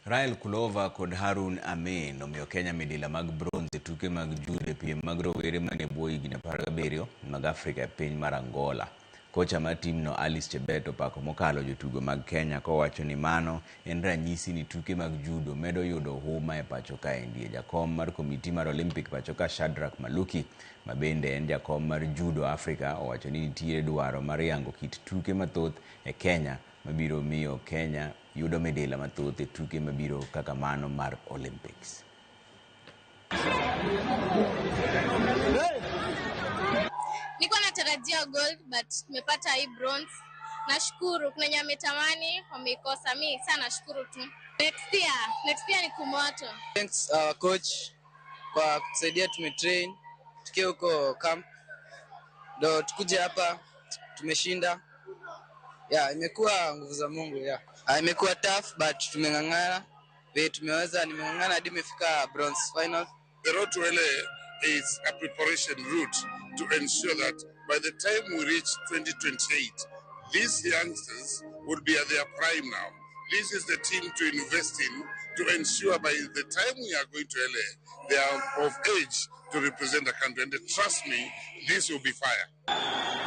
Rael Kulova kod Harun Amin omiyo Kenya midila mag bronze tuke mag judo piem mag rawere mane bwo higni 17 mag Afrika e piny mar Angola. Kocha mar timno Alice Chebet opako mokalo jotugo mag Kenya kowacho ni mano en ranyisi ni tuke mag judo medo yudo huma e pacho kaendi. Jakom mar komiti mar Olympic pacho ka Shadrack Maluki mabende en jakom mar judo Afrika owacho ni nitiere dwaro mar yango kit tuke mathoth e Kenya mabiro miyo Kenya yudo midila mathoth e tuke mabiro kaka mano mar Olympics. Niko natarajia gold but tumepata hii bronze. Nashukuru, kuna wenye wametamani wameikosa, mimi sana nashukuru tu. Next year ni kumoto. Thanks our coach kwa kusaidia tumetrain tukiwa huko camp. Ndio tukuje hapa tumeshinda. Imekuwa nguvu za Mungu imekuwa tough but tumengangana. Tumeweza nimengangana hadi nimefika bronze final. The road to LA is a preparation route to ensure that by the time we reach 2028, these youngsters will be at their prime now. This is the team to invest in to ensure by the time we are going to LA, they are of age to represent the country. And trust me, this will be fire.